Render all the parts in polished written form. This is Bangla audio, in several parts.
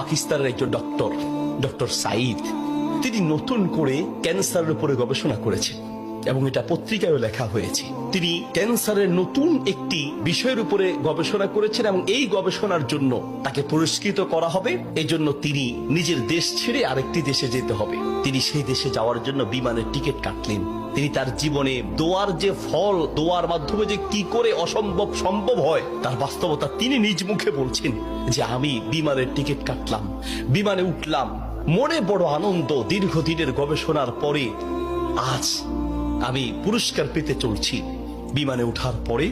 পাকিস্তানের একজন ডক্টর সাইদ, তিনি নতুন করে ক্যান্সারের উপরে গবেষণা করেছেন এবং এটা পত্রিকায়ও লেখা হয়েছে। তিনি ক্যান্সারের নতুন একটি বিষয়ের উপরে গবেষণা করেছেন এবং এই গবেষণার জন্য তাকে পুরস্কৃত করা হবে। এই জন্য তিনি নিজের দেশ ছেড়ে আরেকটি দেশে যেতে হবে। তিনি সেই দেশে যাওয়ার জন্য বিমানের টিকিট কাটলেন। তিনি তার জীবনে দোয়ার যে ফল, দোয়ার মাধ্যমে যে কি করে অসম্ভব সম্ভব হয় তার বাস্তবতা তিনি নিজ মুখে বলছেন যে আমি বিমানের টিকিট কাটলাম, বিমানে উঠলাম, মনে বড় আনন্দ। দীর্ঘদিনের গবেষণার পরে আজ আমি পুরস্কার পেতে চলছি। বিমানে উঠার পরে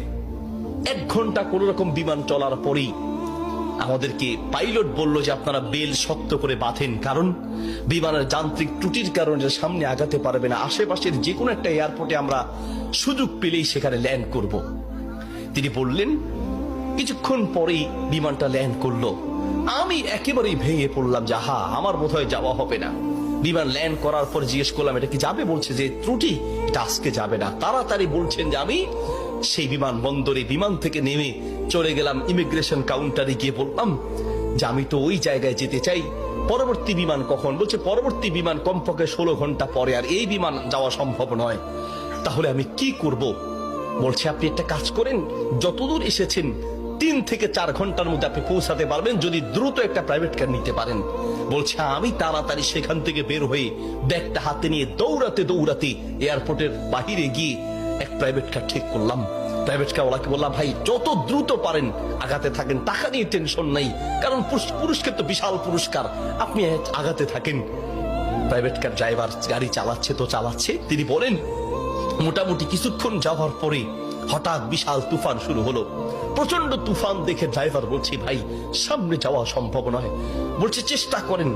1 ঘন্টা কোন রকম বিমান চলার পরেই আমাদেরকে পাইলট বলল যে আপনারা বেল শক্ত করে বাঁধেন, কারণ বিমানের যান্ত্রিক ত্রুটির কারণে সামনে আগাতে পারবে না। আশেপাশের যে কোনো একটা এয়ারপোর্টে আমরা সুযোগ পেলেই সেখানে ল্যান্ড করব। তিনি বললেন। কিছুক্ষণ পরেই বিমানটা ল্যান্ড করলো। আমি একেবারেই ভেঙে পড়লাম যে হা, আমার বোধহয় যাওয়া হবে না। বিমান ল্যান্ড করার পর জিজ্ঞেস করলাম এটা কি যাবে? বলছে যে ত্রুটি, এটা আজকে যাবে না। তাড়াতাড়ি বলছেন যে আমি সেই বিমান বন্দরে বিমান থেকে নেমে চলে গেলাম ইমিগ্রেশন কাউন্টারে, গিয়ে বললাম যে আমি তো ওই জায়গায় যেতে চাই, পরবর্তী বিমান কখন? বলছে পরবর্তী বিমান কমপক্ষে 16 ঘন্টা পরে, আর এই বিমান যাওয়া সম্ভব নয়। তাহলে আমি কি করব? বলছে আপনি একটা কাজ করেন, যতদূর এসেছেন 3 থেকে 4 ঘন্টার মধ্যে আপনি পৌঁছাতে পারবেন যদি দ্রুত একটা প্রাইভেট কার নিতে পারেন। বলছে আমি তাড়াতাড়ি সেখান থেকে বের হয়ে ব্যাগটা হাতে নিয়ে দৌড়াতে দৌড়াতে এয়ারপোর্টের বাহিরে গিয়ে এক প্রাইভেট কার ঠিক করলাম। প্রাইভেট কার ওলাকে বললাম ভাই যত দ্রুত পারেন আগাতে থাকেন, টাকা নিয়ে টেনশন নাই, কারণ পুরস্কার তো বিশাল পুরস্কার, আপনি আগাতে থাকেন। প্রাইভেট কার ড্রাইভার গাড়ি চালাচ্ছে তো চালাচ্ছে। তিনি বলেন মোটামুটি কিছুক্ষণ যাওয়ার পরে হঠাৎ বিশাল তুফান শুরু হলো। প্রচন্ড তুফান দেখে ড্রাইভার বলছে ভাই সামনে যাওয়া সম্ভব নয়। বলছে চেষ্টা করেন।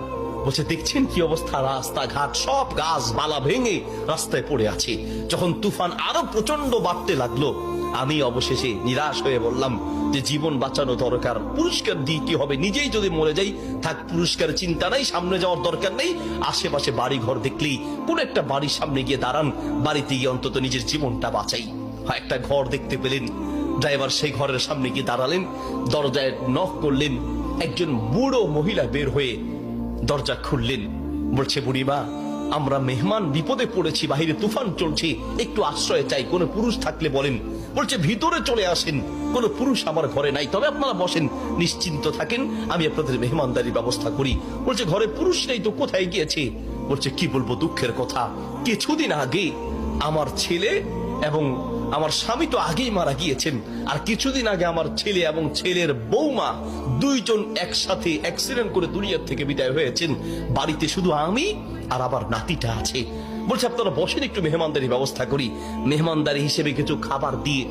বলছে দেখছেন কি অবস্থা, রাস্তাঘাট সব গাছ বালা ভেঙে রাস্তায় পড়ে আছে। যখন তুফান আরো প্রচন্ড বাড়তে লাগলো আমি অবশেষে নিরাশ হয়ে বললাম যে জীবন বাঁচানো দরকার, পুরস্কার দিয়ে কি হবে, নিজেই যদি মরে যাই থাক, পুরস্কার চিন্তা নাই, সামনে যাওয়ার দরকার নেই। আশেপাশে বাড়ি ঘর দেখলেই কোন একটা বাড়ির সামনে গিয়ে দাঁড়ান, বাড়িতে গিয়ে অন্তত নিজের জীবনটা বাঁচাই। একটা ঘর দেখতে পেলেন, ড্রাইভার সেই ঘরের সামনে গিয়ে দাঁড়ালেন, দরজায় নক করলেন। একজন বুড়ো মহিলা বের হয়ে দরজা খুললেন। বলছে বুড়িমা আমরা মেহমান বিপদে পড়েছি, বাহিরে তুফান চলছে, একটু আশ্রয় চাই, কোনো পুরুষ থাকলে বলেন। বলছে ভিতরে চলে আসেন, কোনো পুরুষ আমার ঘরে নাই, তবে আপনারা বসেন, নিশ্চিন্ত থাকেন, আমি আপনাদের মেহমানদারির ব্যবস্থা করি। বলছে ঘরে পুরুষ নেই তো কোথায় গিয়েছে? বলছে কি বলবো দুঃখের কথা, কিছুদিন আগে আমার ছেলে এবং আমার স্বামী তো আগেই মারা গিয়েছেন, আর কিছুদিন আগে আমার ছেলে এবং ছেলের বৌমা দুইজন একসাথে অ্যাক্সিডেন্ট করে দুনিয়ার থেকে বিদায় হয়েছেন। বাড়িতে শুধু আমি আর আবার নাতিটা আছে। বলছে আপনারা বসেন, একটু মেহমানদারি ব্যবস্থা করি। মেহমানদারি হিসেবে কিছু খাবার দিয়ে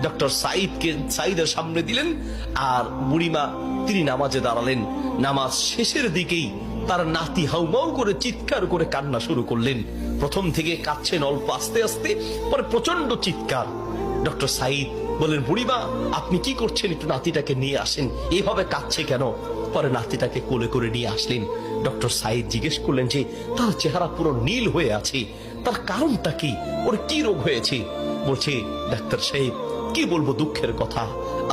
ডক্টর সাইদের সামনে দিলেন, আর বুড়িমা তিনি নামাজে দাঁড়ালেন। নামাজ শেষের দিকেই তার নাতি হাউমাউ করে চিৎকার করে কান্না শুরু করলেন। প্রথম থেকে কাঁদছেন অল্প আস্তে আস্তে, পরে প্রচন্ড চিৎকার। ডক্টর সাইদ বলেন বুড়িমা আপনি কি করছেন, একটু নাতিটাকে নিয়ে আসেন, এইভাবে কাঁদছে কেন? পরে নাতিটাকে কোলে করে নিয়ে আসলেন। ডক্টর সাইদ জিজ্ঞেস করলেন যে তার চেহারা পুরো নীল হয়ে আছে, তার কারণটা কি, ওর কি রোগ হয়েছে? বলছে ডাক্তার সাহেব কি বলবো দুঃখের কথা,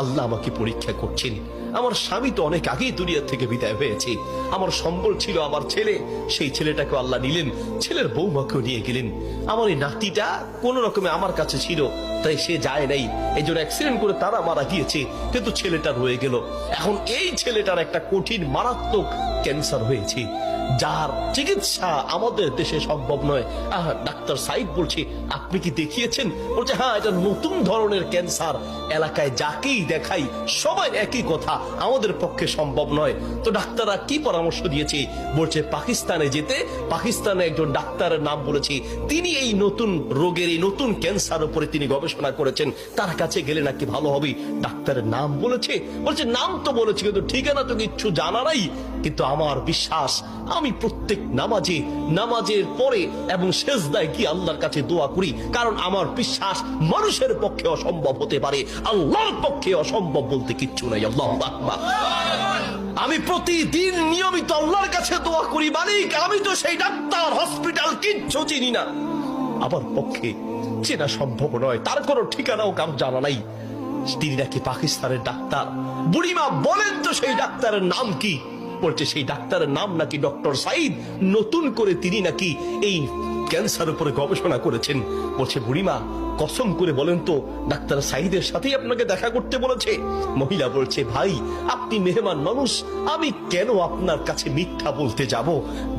আল্লাহ আমাকে পরীক্ষা করছেন। আমার স্বামী তো অনেক আগেই দুনিয়া থেকে বিদায় হয়েছে, আমার সম্বল ছিল আমার ছেলে, সেই ছেলেটাকে আল্লাহ নিলেন, ছেলের বৌমাকেও নিয়ে গেলেন। আমার এই নাতিটা কোন রকমে আমার কাছে ছিল, তাই সে যায় নাই, এই জন্য অ্যাক্সিডেন্ট করে তারা মারা গিয়েছে, কিন্তু ছেলেটা রয়ে গেল। এখন এই ছেলেটার একটা কঠিন মারাত্মক ক্যান্সার হয়েছে, যার চিকিৎসা আমাদের দেশে সম্ভব নয়। ডাক্তার সাইদ বলছে আপনি কি দেখিয়েছেন? বলছে হ্যাঁ, এটা নতুন ধরনের ক্যান্সার, এলাকায় যাকেই দেখাই সবাই একই কথা, আমাদের পক্ষে সম্ভব নয়। তো ডাক্তাররা কি পরামর্শ দিয়েছে? বলছে পাকিস্তানে যেতে। পাকিস্তানে একজন ডাক্তারের নাম বলেছে, তিনি এই নতুন রোগের, এই নতুন ক্যান্সার উপরে তিনি গবেষণা করেছেন, তার কাছে গেলে নাকি ভালো হবে। ডাক্তারের নাম বলেছে। বলছে নাম তো বলেছে, কিন্তু ঠিকানা তো কিচ্ছু জানা নাই। কিন্তু আমার বিশ্বাস, আমি প্রত্যেক নামাজের পরে এবং সেজদায় গিয়ে আল্লাহর কাছে দোয়া করি, কারণ আমার বিশ্বাস মানুষের পক্ষে অসম্ভব হতে পারে, আল্লাহর পক্ষে অসম্ভব বলতে কিচ্ছু নাই। আল্লাহু আকবার। আমি প্রতিদিন নিয়মিত আল্লাহর কাছে দোয়া করি, মালিক আমি তো সেই ডাক্তার হসপিটাল কিচ্ছু চিনি না, আমার পক্ষে চেনা সম্ভব নয়, তার কোনো ঠিকানাও কারো জানা নাই। তিনি নাকি পাকিস্তানের ডাক্তার। বুড়িমা বলেন তো সেই ডাক্তারের নাম কি? বলছে সেই ডাক্তারের নাম নাকি ডক্টর সাইদ, নতুন করে তিনি নাকি এই ক্যান্সার উপরে গবেষণা করেছেন। বলছে বুড়িমা কসম করে বলেন তো ডাক্তার সাইদের সাথেই আপনাকে দেখা করতে বলেছে? মহিলা বলছে ভাই আপনি মেহমান মানুষ, আমি কেন আপনার কাছে মিথ্যা বলতে যাব?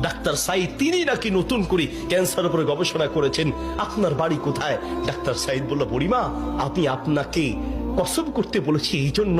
ডাক্তার সাইদ তিনি নাকি নতুন করে ক্যান্সার উপরে গবেষণা করেছেন, আপনার বাড়ি কোথায়? ডাক্তার সাইদ বলল বুড়িমা আমি আপনাকে কসম করতে বলেছি এই জন্য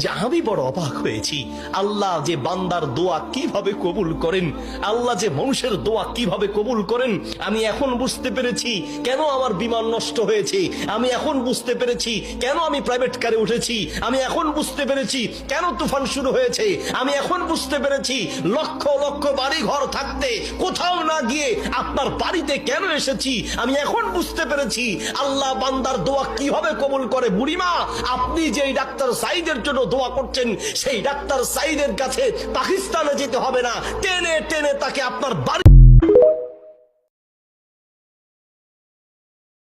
যে আমি বড় অবাক হয়েছি, আল্লাহ যে বান্দার দোয়া কিভাবে কবুল করেন, আল্লাহ যে মানুষের দোয়া কিভাবে কবুল করেন, আমি এখন বুঝতে পেরেছি কেন আমার বিমান নষ্ট হয়েছে, আমি এখন বুঝতে পেরেছি কেন আমি প্রাইভেট কারে উঠেছি, আমি এখন বুঝতে পেরেছি কেন তুফান শুরু হয়েছে, আমি এখন বুঝতে পেরেছি লক্ষ লক্ষ বাড়ি ঘর থাকতে কোথাও না গিয়ে আপনার বাড়িতে কেন এসেছি, আমি এখন বুঝতে পেরেছি আল্লাহ বান্দার দোয়া কিভাবে কবুল করে। বুড়িমা আপনি যে ডাক্তার সাইদের জন্য দোয়া করছেন সেই ডাক্তার সাইদের কাছে পাকিস্তানে যেতে হবে না, টেনে টেনে তাকে আপনার বাড়ি